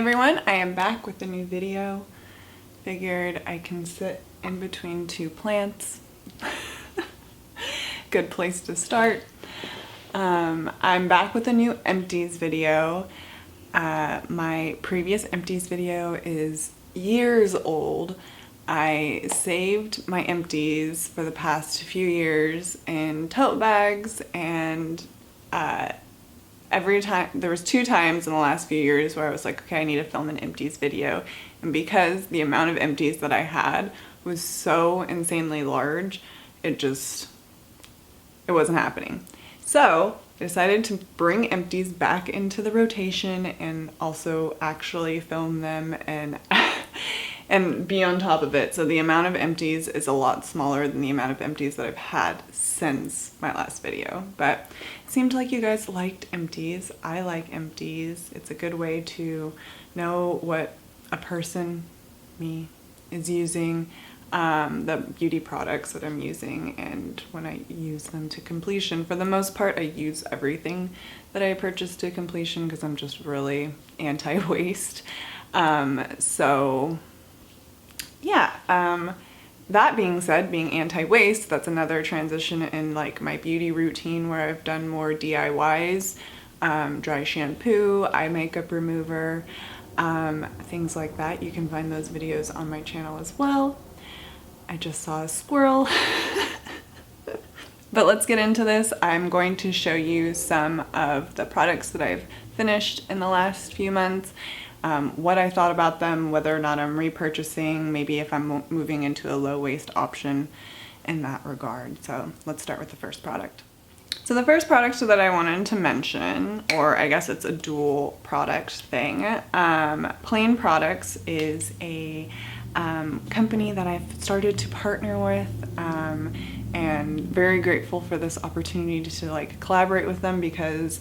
everyone, I am back with a new video. Figured I can sit in between two plants. Good place to start. I'm back with a new empties video. My previous empties video is years old. I saved my empties for the past few years in tote bags, and every time, there was 2 times in the last few years where I was like, okay, I need to film an empties video. And because the amount of empties that I had was so insanely large, it wasn't happening. So I decided to bring empties back into the rotation and also actually film them and and be on top of it. So the amount of empties is a lot smaller than the amount of empties that I've had since my last video. But it seemed like you guys liked empties. I like empties. It's a good way to know what a person, me, is using, the beauty products that I'm using, and when I use them to completion. For the most part, I use everything that I purchase to completion because I'm just really anti-waste. So yeah, that being said, being anti-waste, that's another transition in like my beauty routine where I've done more DIYs, dry shampoo, eye makeup remover, things like that. You can find those videos on my channel as well. I just saw a squirrel. But let's get into this. I'm going to show you some of the products that I've finished in the last few months, what I thought about them, whether or not I'm repurchasing, maybe if I'm moving into a low waste option in that regard. So let's start with the first product. So the first product that I wanted to mention, or I guess it's a dual product thing, Plaine Products is a company that I've started to partner with, and very grateful for this opportunity to like collaborate with them, because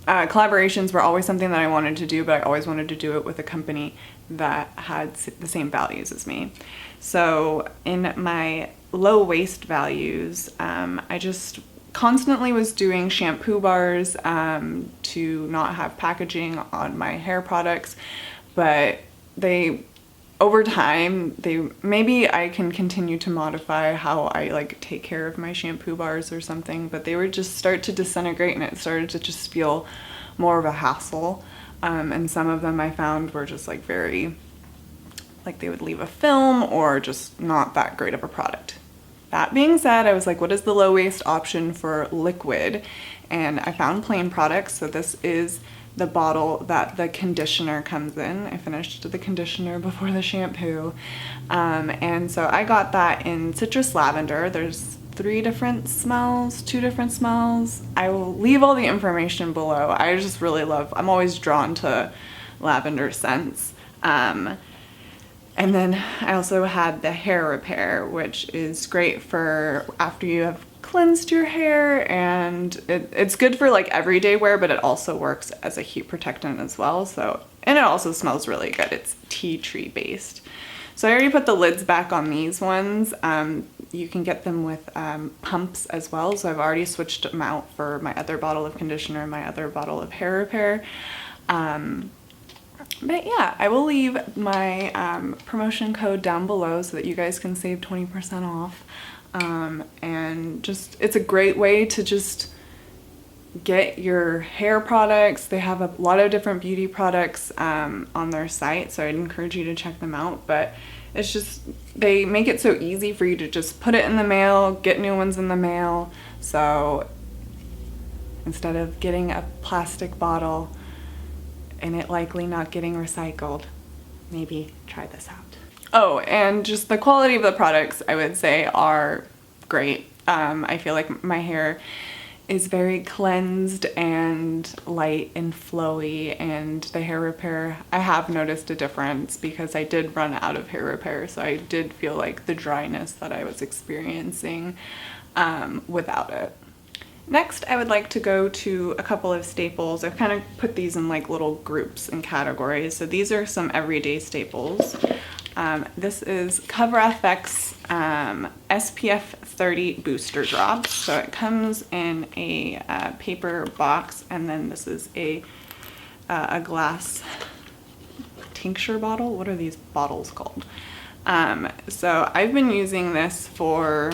collaborations were always something that I wanted to do, but I always wanted to do it with a company that had the same values as me. So in my low waste values, I just constantly was doing shampoo bars to not have packaging on my hair products, but over time, maybe I can continue to modify how I like take care of my shampoo bars or something, but they would just start to disintegrate and it started to just feel more of a hassle. And some of them I found were just like very, like they would leave a film or just not that great of a product. That being said, I was like, what is the low waste option for liquid? And I found Plaine Products. So this is the bottle that the conditioner comes in. I finished the conditioner before the shampoo. And so I got that in citrus lavender. There's 2 different smells. I will leave all the information below. I just really I'm always drawn to lavender scents. And then I also had the hair repair, which is great for after you have cleansed your hair, and it's good for like everyday wear, but it also works as a heat protectant as well. So, and it also smells really good. It's tea tree based. So I already put the lids back on these ones. You can get them with pumps as well. So I've already switched them out for my other bottle of conditioner and my other bottle of hair repair. But yeah, I will leave my promotion code down below so that you guys can save 20% off. And just, it's a great way to just get your hair products. They have a lot of different beauty products on their site, so I'd encourage you to check them out. But it's just, they make it so easy for you to just put it in the mail, get new ones in the mail. So instead of getting a plastic bottle and it likely not getting recycled, maybe try this out. Oh, and just the quality of the products, I would say, are great. I feel like my hair is very cleansed and light and flowy, and the hair repair, I have noticed a difference because I did run out of hair repair, so I did feel like the dryness that I was experiencing without it. Next, I would like to go to a couple of staples. I've kind of put these in like little groups and categories. So these are some everyday staples. This is Cover FX SPF 30 Booster Drops. So it comes in a paper box, and then this is a a glass tincture bottle. What are these bottles called? So I've been using this for,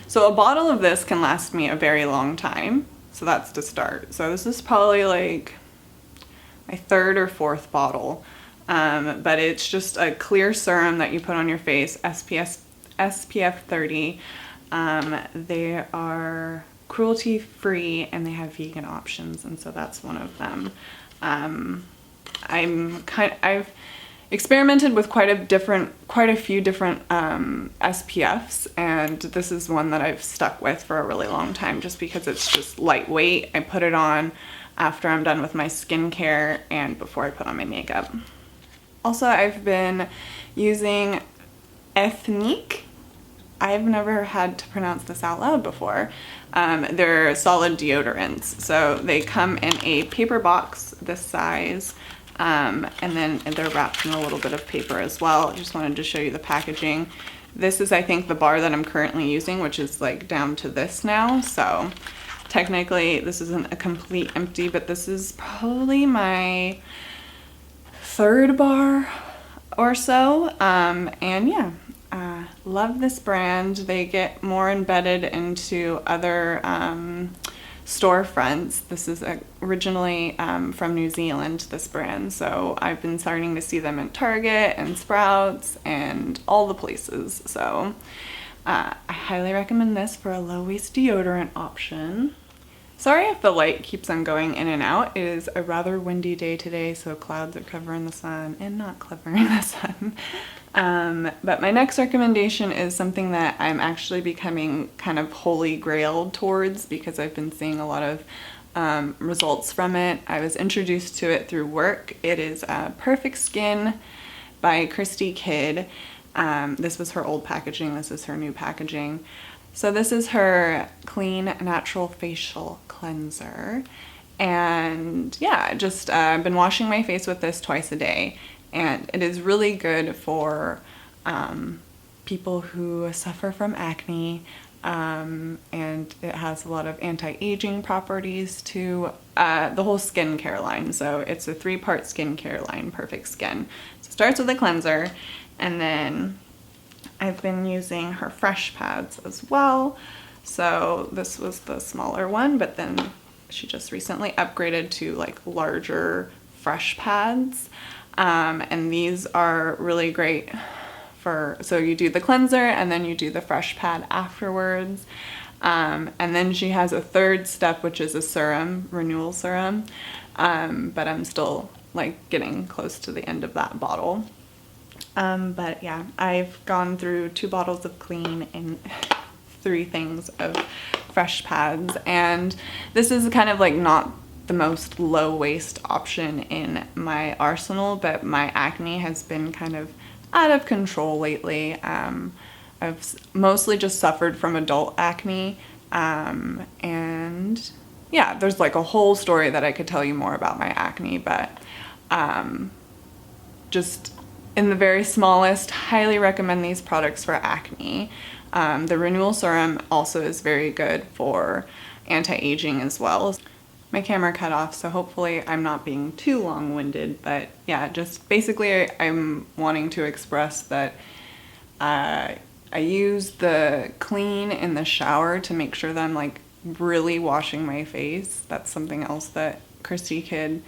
so a bottle of this can last me a very long time. So that's to start. So this is probably like my third or fourth bottle. But it's just a clear serum that you put on your face, SPF 30. They are cruelty-free and they have vegan options, and so that's one of them. I've experimented with quite a few different SPFs, and this is one that I've stuck with for a really long time just because it's just lightweight. I put it on after I'm done with my skincare and before I put on my makeup. Also, I've been using Ethnique. I've never had to pronounce this out loud before. They're solid deodorants. So they come in a paper box this size, and then they're wrapped in a little bit of paper as well. I just wanted to show you the packaging. This is, I think, the bar that I'm currently using, which is like down to this now. So technically this isn't a complete empty, but this is probably my third bar or so. And yeah, love this brand. They get more embedded into other storefronts. This is originally from New Zealand, this brand, so I've been starting to see them at Target and Sprouts and all the places. So I highly recommend this for a low-waist deodorant option. Sorry if the light keeps on going in and out. It is a rather windy day today, so clouds are covering the sun and not covering the sun. But my next recommendation is something that I'm actually becoming kind of holy grail towards because I've been seeing a lot of results from it. I was introduced to it through work. It is Perfect Skin by Christie Kid. This was her old packaging. This is her new packaging. So this is her clean natural facial cleanser, and yeah, just I've been washing my face with this twice a day, and it is really good for people who suffer from acne, and it has a lot of anti-aging properties to the whole skincare line. So it's a 3-part skincare line, Perfect Skin. So it starts with a cleanser, and then I've been using her fresh pads as well. So this was the smaller one, but then she just recently upgraded to like larger fresh pads. And these are really great for, so you do the cleanser and then you do the fresh pad afterwards. And then she has a third step, which is a serum, renewal serum. But I'm still like getting close to the end of that bottle. But yeah, I've gone through 2 bottles of clean and 3 things of fresh pads, and this is kind of like not the most low waist option in my arsenal, but my acne has been kind of out of control lately. I've mostly just suffered from adult acne, and yeah, there's like a whole story that I could tell you more about my acne, but just in the very smallest, highly recommend these products for acne. The renewal serum also is very good for anti-aging as well. My camera cut off, so hopefully I'm not being too long-winded, but yeah, just basically I'm wanting to express that I use the clean in the shower to make sure that I'm like really washing my face. That's something else that Christie Kid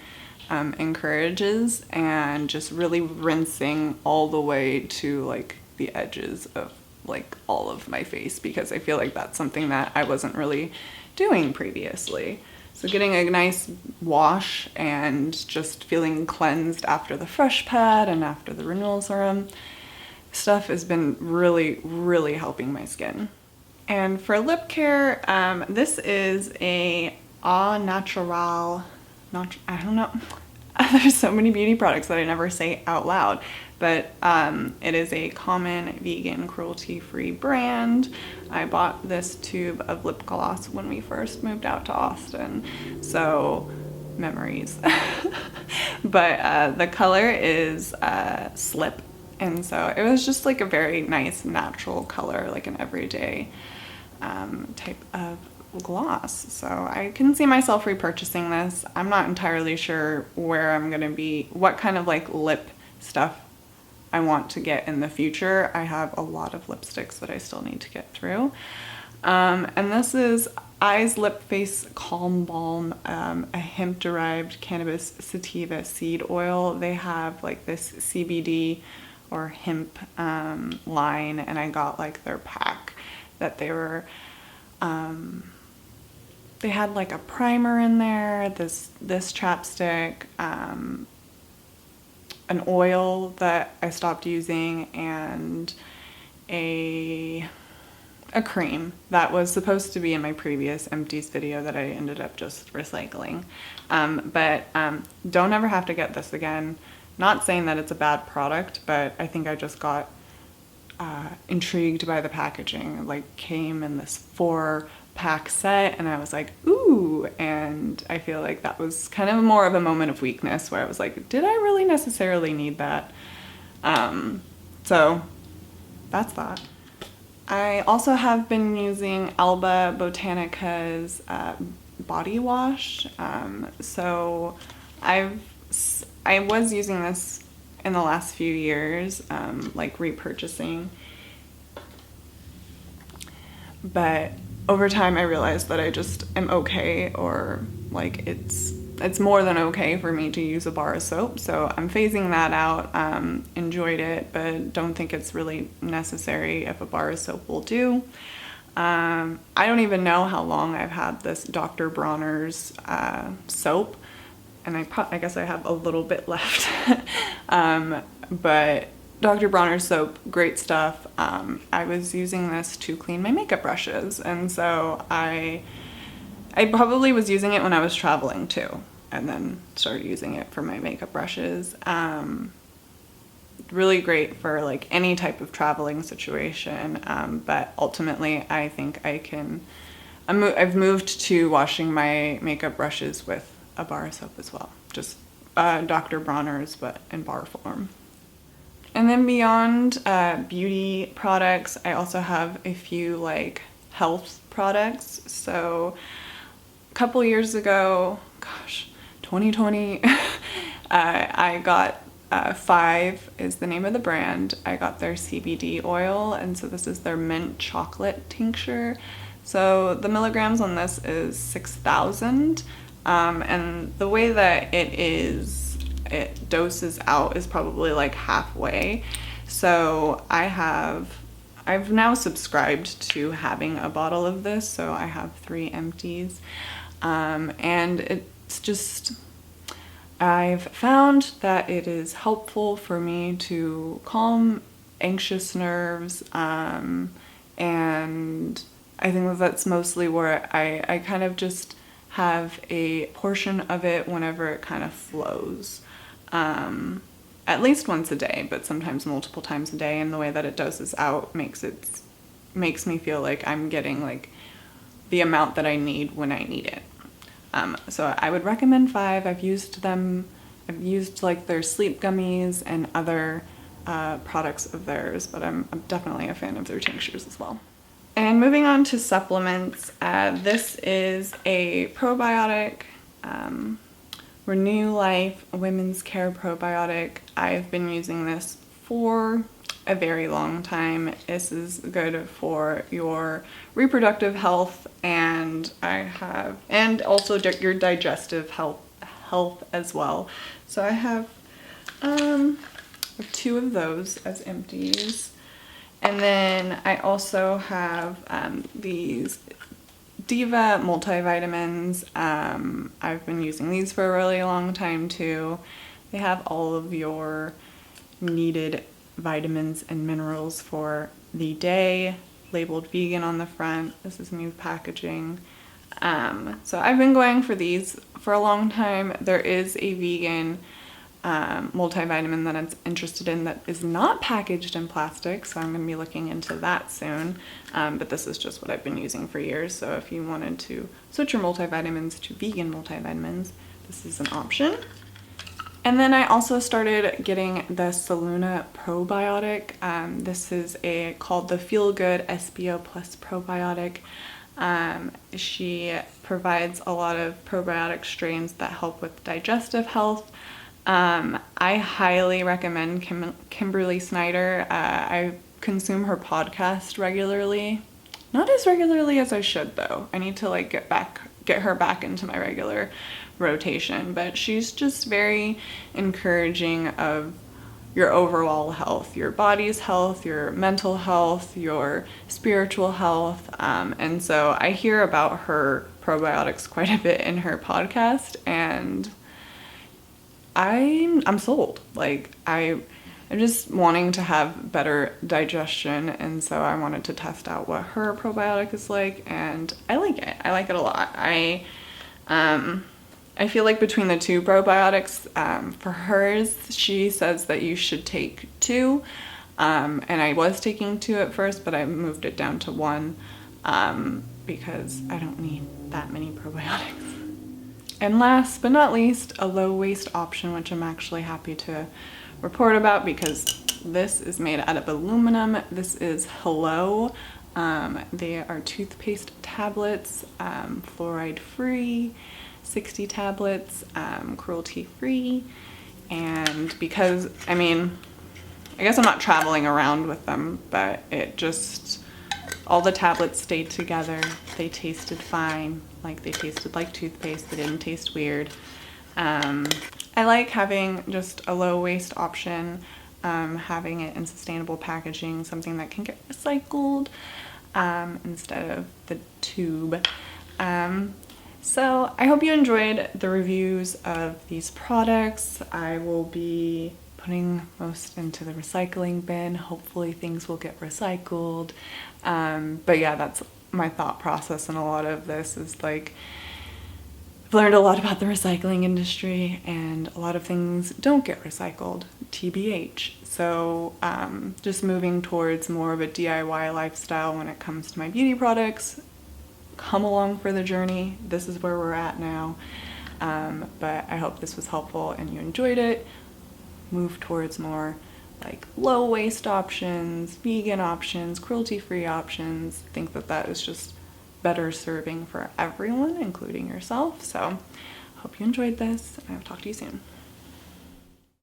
encourages, and just really rinsing all the way to like the edges of like all of my face, because I feel like that's something that I wasn't really doing previously. So getting a nice wash and just feeling cleansed after the fresh pad and after the renewal serum stuff has been really, really helping my skin. And for lip care, this is a Au Natural, I don't know. There's so many beauty products that I never say out loud, but it is a common vegan cruelty-free brand. I bought this tube of lip gloss when we first moved out to Austin, so memories. But the color is Slip, and so it was just like a very nice natural color, like an everyday type of gloss. So I can see myself repurchasing this. I'm not entirely sure where I'm gonna be, what kind of like lip stuff I want to get in the future. I have a lot of lipsticks that I still need to get through. And this is Eyes Lip Face Calm Balm, a hemp-derived cannabis sativa seed oil. They have like this CBD or hemp line, and I got like their pack that they were, they had like a primer in there, this chapstick, an oil that I stopped using, and a cream that was supposed to be in my previous empties video that I ended up just recycling. But don't ever have to get this again. Not saying that it's a bad product, but I think I just got intrigued by the packaging. It like came in this 4-pack set, and I was like, ooh, and I feel like that was kind of more of a moment of weakness where I was like, did I really necessarily need that? So that's that. I also have been using Alba Botanica's body wash. So I was using this in the last few years, like repurchasing. But over time I realized that I just am okay, or like it's more than okay for me to use a bar of soap. So I'm phasing that out. Enjoyed it, but don't think it's really necessary if a bar of soap will do. I don't even know how long I've had this Dr. Bronner's soap, and I guess I have a little bit left. But Dr. Bronner's soap, great stuff. I was using this to clean my makeup brushes, and so I probably was using it when I was traveling too, and then started using it for my makeup brushes. Really great for like any type of traveling situation, but ultimately I think I've moved to washing my makeup brushes with a bar of soap as well, just Dr. Bronner's but in bar form. And then beyond beauty products, I also have a few like health products. So a couple years ago, gosh, 2020, I got 5 is the name of the brand. I got their CBD oil, and so this is their mint chocolate tincture. So the milligrams on this is 6,000, and the way that it doses out is probably like halfway. So I've now subscribed to having a bottle of this, so I have 3 empties, and it's just, I've found that it is helpful for me to calm anxious nerves, and I think that's mostly where I kind of just have a portion of it whenever it kind of flows. At least once a day, but sometimes multiple times a day, and the way that it doses out makes me feel like I'm getting like the amount that I need when I need it. So I would recommend 5. I've used them. I've used like their sleep gummies and other products of theirs, but I'm definitely a fan of their tinctures as well. And moving on to supplements, this is a probiotic, Renew Life Women's Care Probiotic. I've been using this for a very long time. This is good for your reproductive health, and also your digestive health as well. So I have 2 of those as empties. And then I also have these Diva multivitamins. I've been using these for a really long time too. They have all of your needed vitamins and minerals for the day, labeled vegan on the front. This is new packaging. So I've been going for these for a long time. There is a vegan multivitamin that I'm interested in that is not packaged in plastic, so I'm going to be looking into that soon. But this is just what I've been using for years, so if you wanted to switch your multivitamins to vegan multivitamins, this is an option. And then I also started getting the Saluna probiotic. This is called the Feel Good SBO Plus probiotic. She provides a lot of probiotic strains that help with digestive health. I highly recommend Kimberly Snyder. I consume her podcast regularly. Not as regularly as I should, though. I need to like get her back into my regular rotation, but she's just very encouraging of your overall health, your body's health, your mental health, your spiritual health. And so I hear about her probiotics quite a bit in her podcast, and I'm sold. Like I'm just wanting to have better digestion, and so I wanted to test out what her probiotic is like, and I like it. I like it a lot. I feel like between the two probiotics, for hers, she says that you should take 2, and I was taking 2 at first, but I moved it down to 1, because I don't need that many probiotics. And last but not least, a low waste option, which I'm actually happy to report about because this is made out of aluminum. This is Hello. They are toothpaste tablets, fluoride free, 60 tablets, cruelty-free. And because, I guess I'm not traveling around with them, but all the tablets stayed together. They tasted fine. Like they tasted like toothpaste. They didn't taste weird. I like having just a low waste option, having it in sustainable packaging, something that can get recycled, instead of the tube. So I hope you enjoyed the reviews of these products. I will be putting most into the recycling bin. Hopefully things will get recycled. But yeah, that's my thought process, and a lot of this is like, I've learned a lot about the recycling industry, and a lot of things don't get recycled, TBH. So just moving towards more of a DIY lifestyle when it comes to my beauty products. Come along for the journey. This is where we're at now. But I hope this was helpful and you enjoyed it. Move towards more like low waste options, vegan options, cruelty-free options. Think that is just better serving for everyone, including yourself. So hope you enjoyed this, and I'll talk to you soon.